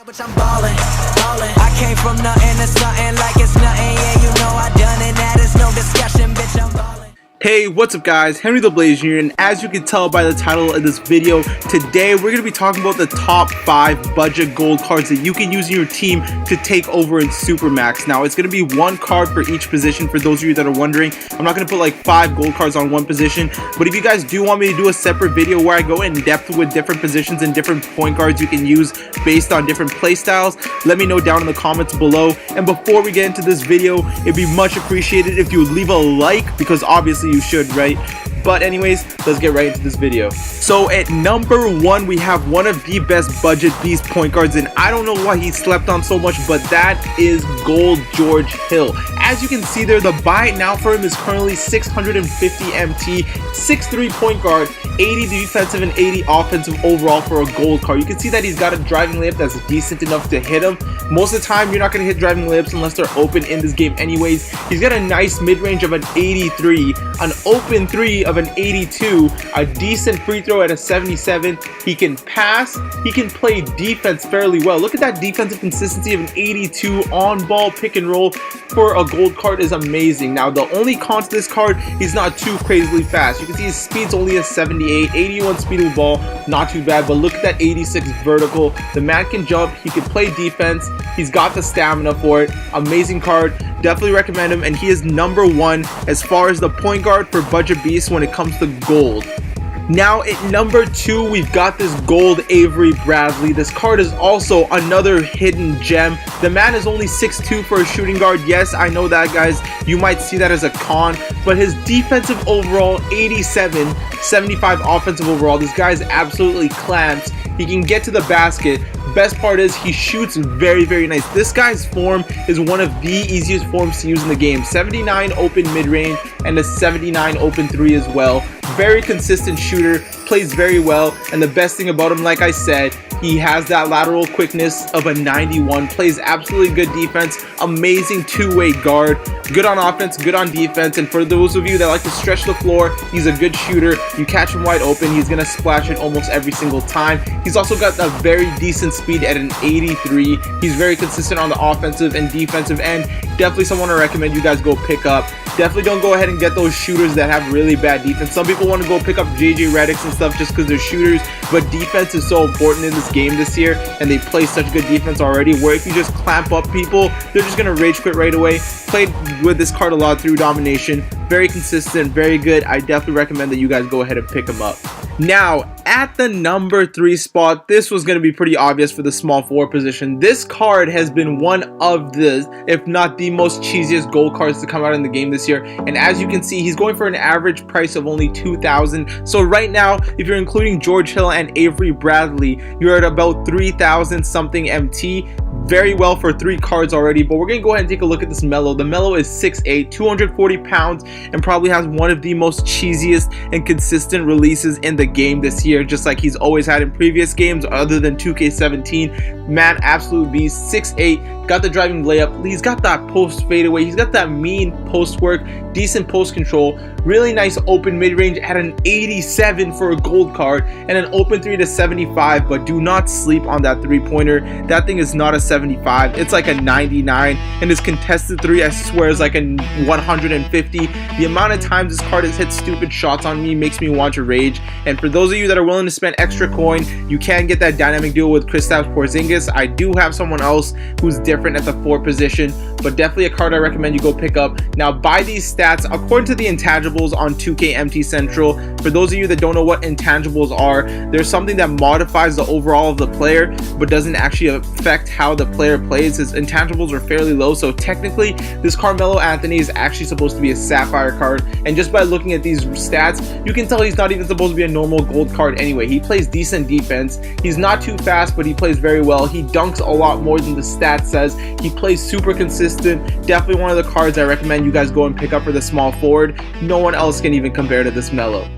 But I'm ballin', ballin'. I came from nothing to something like it's nothing. Yeah, you know I done it. That is no discussion, bitch. I'm ballin'. Hey, what's up guys, Henry the Blaze Jr. and as you can tell by the title of this video, today we're going to be talking about the top 5 budget gold cards that you can use in your team to take over in SUPERMAX. Now it's going to be one card for each position for those of you that are wondering. I'm not going to put like 5 gold cards on one position, but if you guys do want me to do a separate video where I go in depth with different positions and different point guards you can use based on different play styles, let me know down in the comments below. And before we get into this video, it'd be much appreciated if you would leave a like, because obviously you should, right? But anyways, let's get right into this video. So at number 1, we have one of the best budget beast point guards, and I don't know why he slept on so much, but that is Gold George Hill. As you can see there, the buy it now for him is currently 650 MT, 6'3" point guard, 80 defensive and 80 offensive overall for a gold card. You can see that he's got a driving layup that's decent enough to hit him. Most of the time, you're not going to hit driving layups unless they're open in this game anyways. He's got a nice mid-range of an 83, an open 3 of an 82, a decent free throw at a 77. He can pass, he can play defense fairly well. Look at that defensive consistency of an 82 on ball pick and roll for a gold card is amazing. Now the only con to this card, he's not too crazily fast. You can see his speed's only a 78, 81 speed of the ball, not too bad, but look at that 86 vertical. The man can jump, he can play defense, he's got the stamina for it. Amazing card, definitely recommend him, and he is number 1 as far as the point guard for budget beasts when it comes to gold. Now at number 2, we've got this gold Avery Bradley. This card is also another hidden gem. The man is only 6'2" for a shooting guard. Yes, I know that, guys. You might see that as a con, but his defensive overall, 87, 75 offensive overall. This guy is absolutely clamps. He can get to the basket. Best part is he shoots very, very nice. This guy's form is one of the easiest forms to use in the game. 79 open mid-range and a 79 open 3 as well. Very consistent shooter, plays very well, and the best thing about him, like I said, he has that lateral quickness of a 91, plays absolutely good defense, amazing two-way guard, good on offense, good on defense, and for those of you that like to stretch the floor, he's a good shooter. You catch him wide open, he's going to splash it almost every single time. He's also got a very decent speed at an 83. He's very consistent on the offensive and defensive end. Definitely someone I recommend you guys go pick up. Definitely don't go ahead and get those shooters that have really bad defense. Some people want to go pick up JJ Redicks and stuff just because they're shooters, but defense is so important in this game this year, and they play such good defense already, where if you just clamp up people, they're just going to rage quit right away. Played with this card a lot through domination. Very consistent, very good. I definitely recommend that you guys go ahead and pick him up. Now, at the number 3 spot, this was going to be pretty obvious for the small forward position. This card has been one of the, if not the most cheesiest gold cards to come out in the game this year. And as you can see, he's going for an average price of only 2,000. So right now, if you're including George Hill and Avery Bradley, you're at about 3,000 something MT. Very well for 3 cards already, but we're going to go ahead and take a look at this Melo. The Melo is 6'8", 240 pounds, and probably has one of the most cheesiest and consistent releases in the game this year, just like he's always had in previous games other than 2K17. Man, absolute beast, 6'8", got the driving layup, he's got that post fadeaway, he's got that mean post work, decent post control, really nice open mid-range at an 87 for a gold card, and an open 3 to 75, but do not sleep on that 3-pointer. That thing is not a 75, it's like a 99, and his contested 3, I swear, is like a 150. The amount of times this card has hit stupid shots on me makes me want to rage. And for those of you that are willing to spend extra coin, you can get that dynamic duo with Kristaps Porzingis. I do have someone else who's different at the 4 position, but definitely a card I recommend you go pick up. Now, by these stats, according to the intangibles on 2K MT Central, for those of you that don't know what intangibles are, there's something that modifies the overall of the player but doesn't actually affect how the player plays. His intangibles are fairly low, so technically this Carmelo Anthony is actually supposed to be a sapphire card, and just by looking at these stats, you can tell he's not even supposed to be a normal gold card anyway. He plays decent defense, he's not too fast, but he plays very well. He dunks a lot more than the stat says. He plays super consistent. Definitely one of the cards I recommend you guys go and pick up for the small forward. No one else can even compare to this Melo.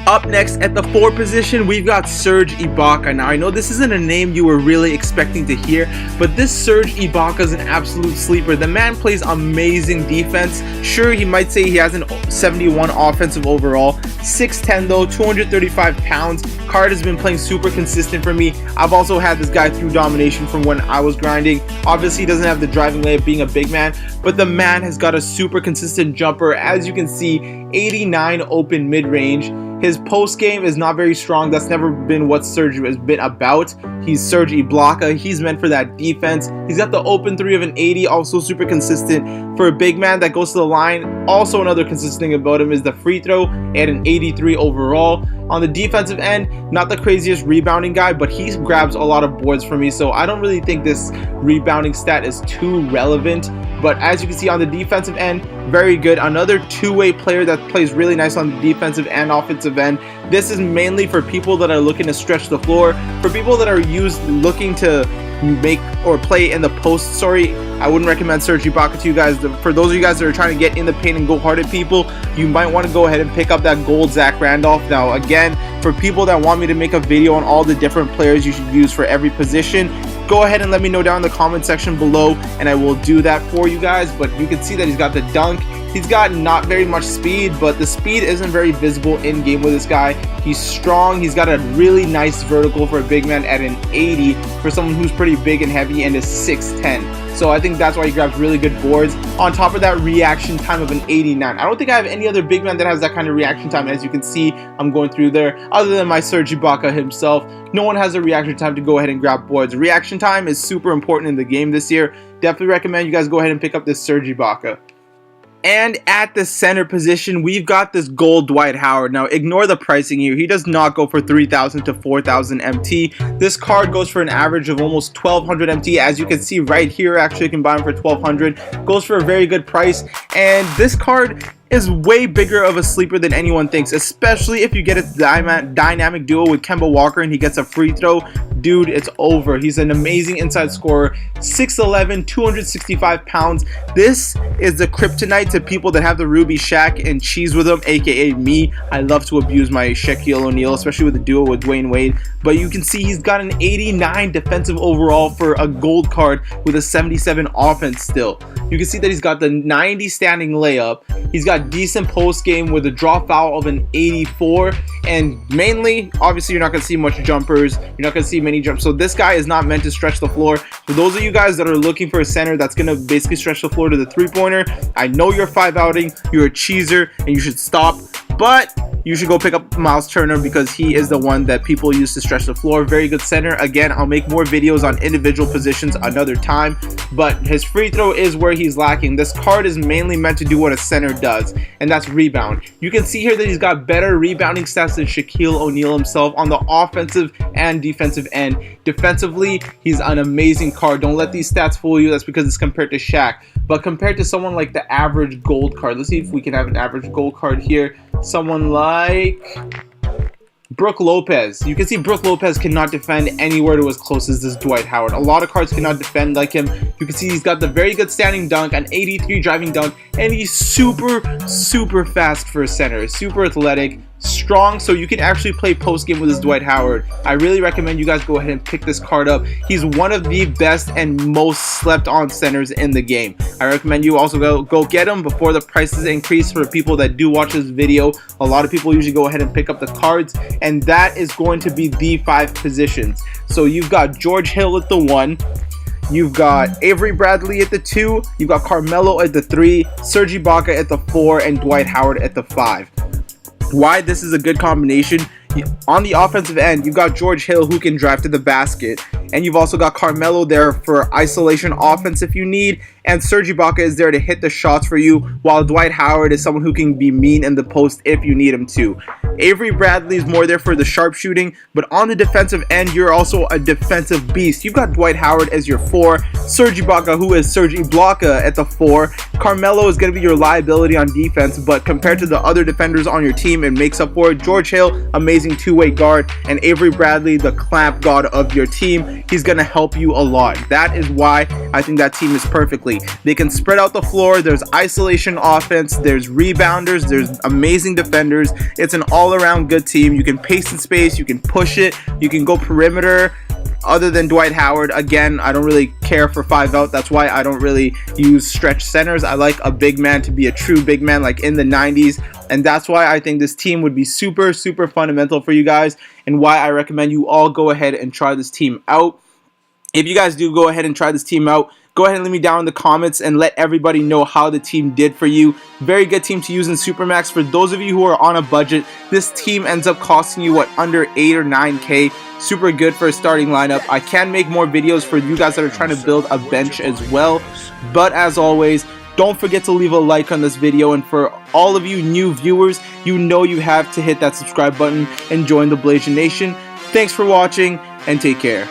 Up next at the 4 position, we've got Serge Ibaka. Now, I know this isn't a name you were really expecting to hear, but this Serge Ibaka is an absolute sleeper. The man plays amazing defense. Sure, he might say he has an 71 offensive overall. 6'10" though, 235 pounds. card has been playing super consistent for me. I've also had this guy through domination from when I was grinding. Obviously, he doesn't have the driving layup being a big man, but the man has got a super consistent jumper. As you can see, 89 open mid-range. His post game is not very strong. That's never been what Serge has been about. He's Serge Ibaka. He's meant for that defense. He's got the open 3 of an 80, also super consistent for a big man that goes to the line. Also, another consistent thing about him is the free throw at an 83 overall. On the defensive end, not the craziest rebounding guy, but he grabs a lot of boards for me, so I don't really think this rebounding stat is too relevant. But as you can see on the defensive end, very good. Another two-way player that plays really nice on the defensive and offensive end. This is mainly for people that are looking to stretch the floor, for people that are looking to make or play in the post. Sorry, I wouldn't recommend Serge Ibaka to you guys. For those of you guys that are trying to get in the paint and go hard at people, you might want to go ahead and pick up that gold Zach Randolph. Now again, for people that want me to make a video on all the different players you should use for every position, go ahead and let me know down in the comment section below and I will do that for you guys. But you can see that he's got the dunk. He's got not very much speed, but the speed isn't very visible in game with this guy. He's strong. He's got a really nice vertical for a big man at an 80 for someone who's pretty big and heavy and is 6'10". So I think that's why he grabs really good boards. On top of that, reaction time of an 89. I don't think I have any other big man that has that kind of reaction time. As you can see, I'm going through there. Other than my Serge Ibaka himself, no one has a reaction time to go ahead and grab boards. Reaction time is super important in the game this year. Definitely recommend you guys go ahead and pick up this Serge Ibaka. And at the center position, we've got this gold Dwight Howard. Now, ignore the pricing here. He does not go for 3,000 to 4,000 MT. This card goes for an average of almost 1,200 MT. As you can see right here, actually, you can buy him for 1,200. Goes for a very good price. And this card is way bigger of a sleeper than anyone thinks, especially if you get a dynamic duo with Kemba Walker and he gets a free throw. Dude, it's over. He's an amazing inside scorer. 6'11", 265 pounds. This is the kryptonite to people that have the Ruby Shaq and cheese with them, aka me. I love to abuse my Shaquille O'Neal, especially with the duo with Dwayne Wade. But you can see he's got an 89 defensive overall for a gold card with a 77 offense still. You can see that he's got the 90 standing layup. He's got decent post game with a draw foul of an 84. And mainly, obviously, you're not going to see much jumpers. You're not going to see many jumps. So this guy is not meant to stretch the floor. For those of you guys that are looking for a center that's going to basically stretch the floor to the three-pointer, I know you're 5-outing, you're a cheeser, and you should stop. But you should go pick up Miles Turner because he is the one that people use to stretch the floor. Very good center. Again, I'll make more videos on individual positions another time, but his free throw is where he's lacking. This card is mainly meant to do what a center does, and that's rebound. You can see here that he's got better rebounding stats than Shaquille O'Neal himself on the offensive and defensive end. Defensively, he's an amazing card. Don't let these stats fool you. That's because it's compared to Shaq. But compared to someone like the average gold card, let's see if we can have an average gold card here. Someone like Brook Lopez. You can see Brook Lopez cannot defend anywhere to as close as this Dwight Howard. A lot of cards cannot defend like him. You can see he's got the very good standing dunk, an 83 driving dunk, and he's super fast for a center. Super athletic, strong, so you can actually play post game with this Dwight Howard. I really recommend you guys go ahead and pick this card up. He's one of the best and most slept on centers in the game. I recommend you also go get him before the prices increase. For people that do watch this video, a lot of people usually go ahead and pick up the cards, and that is going to be the 5 positions. So you've got George Hill at the 1, you've got Avery Bradley at the 2, you've got Carmelo at the 3, Serge Ibaka at the 4, and Dwight Howard at the 5. Why this is a good combination: on the offensive end, you've got George Hill who can drive to the basket, and you've also got Carmelo there for isolation offense if you need, and Serge Ibaka is there to hit the shots for you, while Dwight Howard is someone who can be mean in the post if you need him to. Avery Bradley is more there for the sharpshooting, but on the defensive end, you're also a defensive beast. You've got Dwight Howard as your 4, Serge Ibaka, who is Serge Ibaka, at the 4. Carmelo is going to be your liability on defense, but compared to the other defenders on your team, it makes up for it. George Hill, amazing two-way guard, and Avery Bradley, the clamp god of your team. He's going to help you a lot. That is why I think that team is perfectly. They can spread out the floor. There's isolation offense. There's rebounders. There's amazing defenders. It's an all-around good team. You can pace in space. You can push it. You can go perimeter. Other than Dwight Howard, again, I don't really care for 5-out. That's why I don't really use stretch centers. I like a big man to be a true big man, like in the 90s And that's why I think this team would be super fundamental for you guys, and why I recommend you all go ahead and try this team out. If you guys do go ahead and try this team out, go ahead and leave me down in the comments and let everybody know how the team did for you. Very good team to use in SUPERMAX. For those of you who are on a budget, this team ends up costing you what, under 8 or 9K. Super good for a starting lineup. I can make more videos for you guys that are trying to build a bench as well. But as always, don't forget to leave a like on this video, and for all of you new viewers, you know you have to hit that subscribe button and join the Blasian Nation. Thanks for watching, and take care.